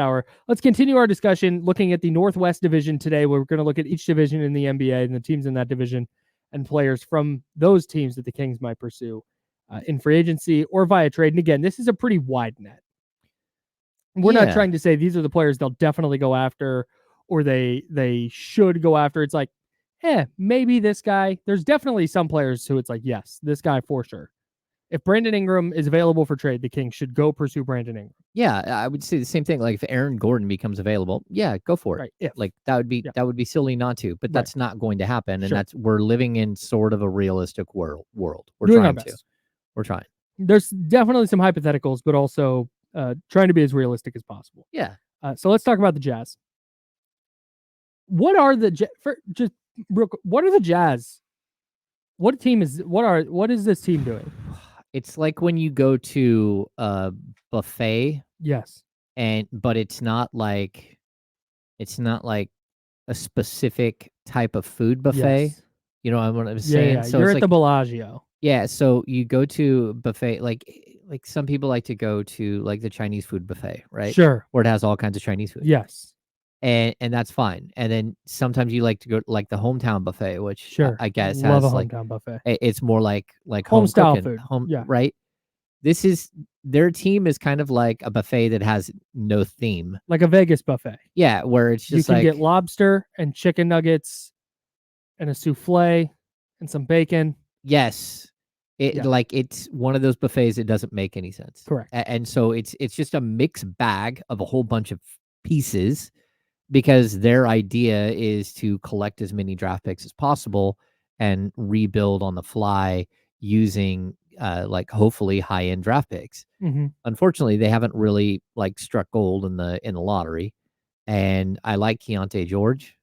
hour. Let's continue our discussion looking at the Northwest Division today. We're going to look at each division in the NBA and the teams in that division and players from those teams that the Kings might pursue in free agency or via trade. And again, this is a pretty wide net. We're not trying to say these are the players they'll definitely go after or they should go after. It's like, maybe this guy. There's definitely some players who it's like, yes, this guy for sure. If Brandon Ingram is available for trade, the Kings should go pursue Brandon Ingram. Yeah, I would say the same thing. Like if Aaron Gordon becomes available, go for it. Right. Like that would be silly not to, but that's not going to happen. And we're living in sort of a realistic world. We're trying to. We're trying. There's definitely some hypotheticals, but also trying to be as realistic as possible. Yeah. So let's talk about the Jazz. What are the what are the Jazz? What is this team doing? It's like when you go to a buffet. Yes. But it's not like a specific type of food buffet. Yes. You know what I'm saying? Yeah. So you're at the Bellagio. Yeah, so you go to buffet like some people like to go to like the Chinese food buffet, right? Sure. Where it has all kinds of Chinese food. Yes. And that's fine. And then sometimes you like to go like the hometown buffet, which I guess love has a like hometown buffet. It's more like home style cooking, food. Right? This is their team is kind of like a buffet that has no theme, like a Vegas buffet. Yeah, where it's just you can get lobster and chicken nuggets and a souffle and some bacon. Yes, it's one of those buffets. It doesn't make any sense. Correct. And so it's just a mixed bag of a whole bunch of pieces because their idea is to collect as many draft picks as possible and rebuild on the fly using like hopefully high end draft picks. Mm-hmm. Unfortunately, they haven't really like struck gold in the lottery. And I like Keontae George.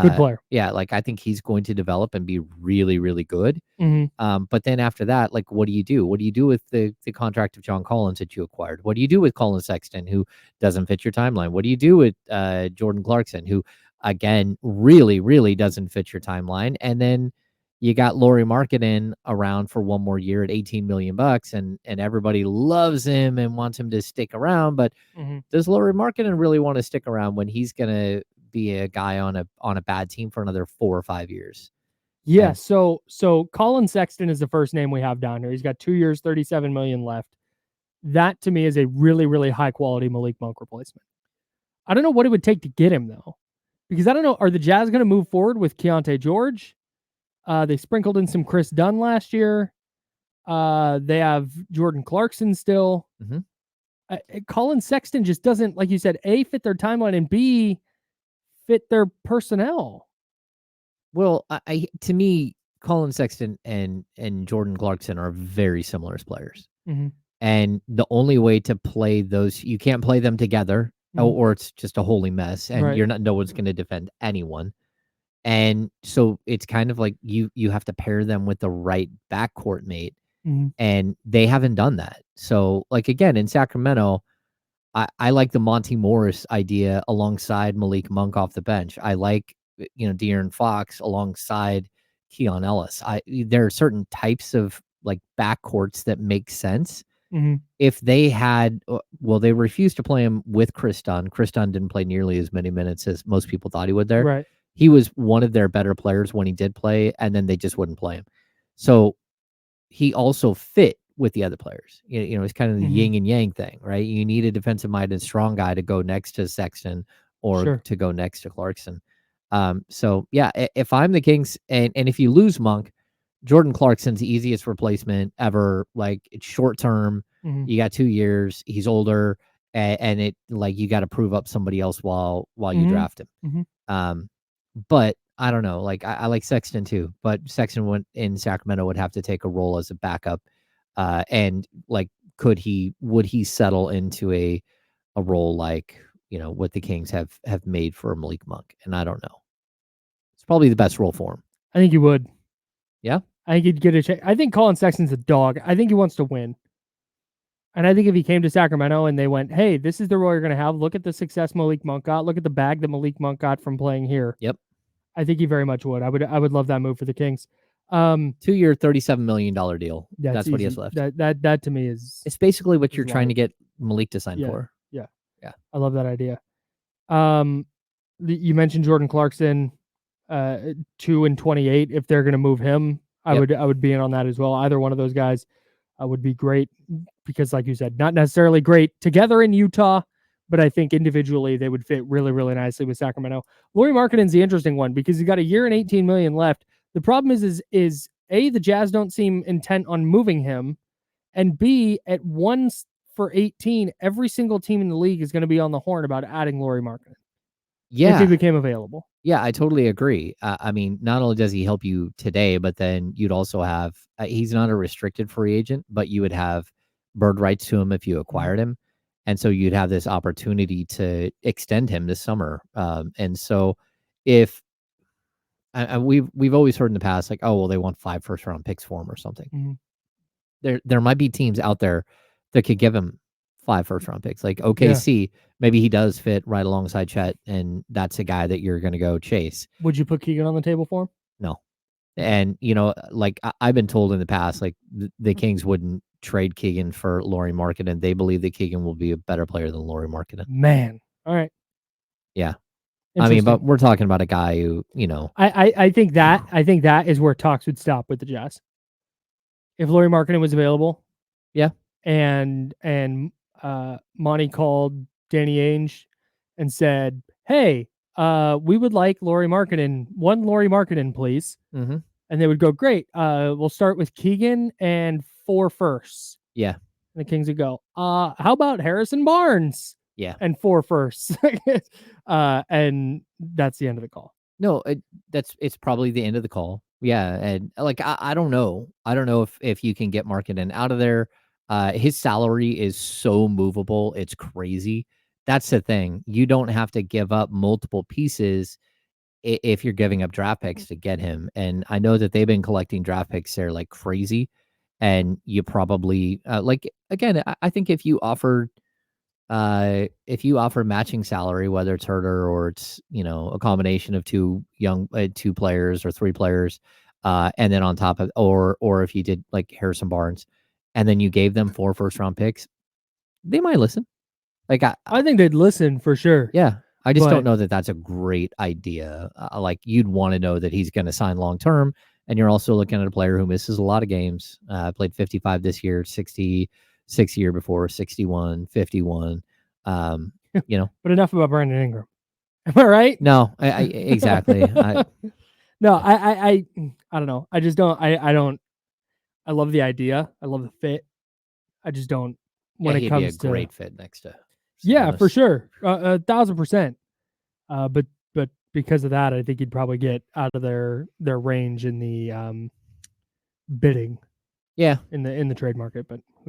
Good player. Yeah, like I think he's going to develop and be really, really good. Mm-hmm. But then after that, like, what do you do? What do you do with the contract of John Collins that you acquired? What do you do with Colin Sexton, who doesn't fit your timeline? What do you do with Jordan Clarkson, who again really, really doesn't fit your timeline? And then you got Lauri Markkanen around for one more year at $18 million, and everybody loves him and wants him to stick around. But does Lauri Markkanen really want to stick around when he's gonna be a guy on a bad team for another 4 or 5 years? Yeah. And so Colin Sexton is the first name we have down here. He's got 2 years, $37 million left. That to me is a really, really high quality Malik Monk replacement. I don't know what it would take to get him though, because I don't know. Are the Jazz going to move forward with Keontae George? They sprinkled in some Chris Dunn last year. They have Jordan Clarkson still. Colin Sexton just doesn't, like you said, A, fit their timeline, and B, fit their personnel. Well, to me, Colin Sexton and Jordan Clarkson are very similar as players. And the only way to play those, you can't play them together or it's just a holy mess and no one's going to defend anyone. And so it's kind of like you have to pair them with the right backcourt mate. And they haven't done that. So like, again, in Sacramento, I like the Monty Morris idea alongside Malik Monk off the bench. I like, De'Aaron Fox alongside Keon Ellis. There are certain types of like backcourts that make sense. If they had, they refused to play him with Chris Dunn. Chris Dunn didn't play nearly as many minutes as most people thought he would there. Right. He was one of their better players when he did play, and then they just wouldn't play him. So he also fit with the other players. It's kind of the yin and yang thing, right? You need a defensive-minded, strong guy to go next to Sexton or to go next to Clarkson. So, yeah, if I'm the Kings, and if you lose Monk, Jordan Clarkson's the easiest replacement ever. Like, it's short-term. You got 2 years. He's older, and it like you got to prove up somebody else while you draft him. But I don't know. Like I like Sexton too, but Sexton went in Sacramento would have to take a role as a backup. And like, would he settle into a role like, what the Kings have made for Malik Monk? And I don't know. It's probably the best role for him. I think he would. Yeah. I think he'd get a check. I think Colin Sexton's a dog. I think he wants to win. And I think if he came to Sacramento and they went, hey, this is the role you're going to have. Look at the success Malik Monk got. Look at the bag that Malik Monk got from playing here. Yep. I think he very much would. I would love that move for the Kings. 2-year, $37 million deal. That's what he has left. That to me is... It's basically what you're trying to get Malik to sign for. Yeah. Yeah. I love that idea. You mentioned Jordan Clarkson, 2 and 28. If they're going to move him, I Yep. would be in on that as well. Either one of those guys would be great because, like you said, not necessarily great together in Utah, but I think individually they would fit really, really nicely with Sacramento. Lauri Markkanen's the interesting one because he's got a year and 18 million left. The problem is A, the Jazz don't seem intent on moving him, and B, at 1 for 18, every single team in the league is going to be on the horn about adding Lauri Markkanen if he Yeah. became available. Yeah, I totally agree. I mean, not only does he help you today, but then you'd also have, he's not a restricted free agent, but you would have bird rights to him if you acquired him. And so you'd have this opportunity to extend him this summer. And so if we've always heard in the past, like, oh, well, they want 5 first-round picks for him or something. Mm-hmm. There might be teams out there that could give him 5 first-round picks. Like Yeah. OKC, maybe he does fit right alongside Chet, and that's a guy that you're going to go chase. Would you put Keegan on the table for him? No. And, like I've been told in the past, like the Kings wouldn't trade Keegan for Lauri Markkanen. They believe that Keegan will be a better player than Lauri Markkanen. Man. All right. Yeah. I mean, but we're talking about a guy who, I think that is where talks would stop with the Jazz. If Lauri Markkanen was available. Yeah. And Monty called Danny Ainge and said, "Hey, we would like Lauri Markkanen, please." Mm-hmm. And they would go, "Great. We'll start with Keegan and 4 firsts." Yeah. And the Kings would go, "How about Harrison Barnes?" Yeah. And 4 firsts. And that's the end of the call. No, it's probably the end of the call. Yeah, and like I don't know. I don't know if you can get Markkanen out of there. His salary is so movable, it's crazy. That's the thing. You don't have to give up multiple pieces if you're giving up draft picks to get him. And I know that they've been collecting draft picks there like crazy. And you probably like again, I think if you offer matching salary, whether it's Herter or it's, a combination of two players or 3 players, and then on top of, or if you did like Harrison Barnes and then you gave them 4 first-round picks, they might listen. Like, I think they'd listen for sure. Yeah. I just don't know that that's a great idea. Like, you'd want to know that he's going to sign long-term. And you're also looking at a player who misses a lot of games, played 55 this year, 66 year before, 61, 51. But enough about Brandon Ingram. Am I right? No, I exactly. No, I don't know. I just don't. I don't. I love the idea. I love the fit. I just don't. When it he'd comes be a to great fit next to. Yeah, for sure, 1,000%. But because of that, I think he'd probably get out of their range in the bidding. Yeah, in the trade market, but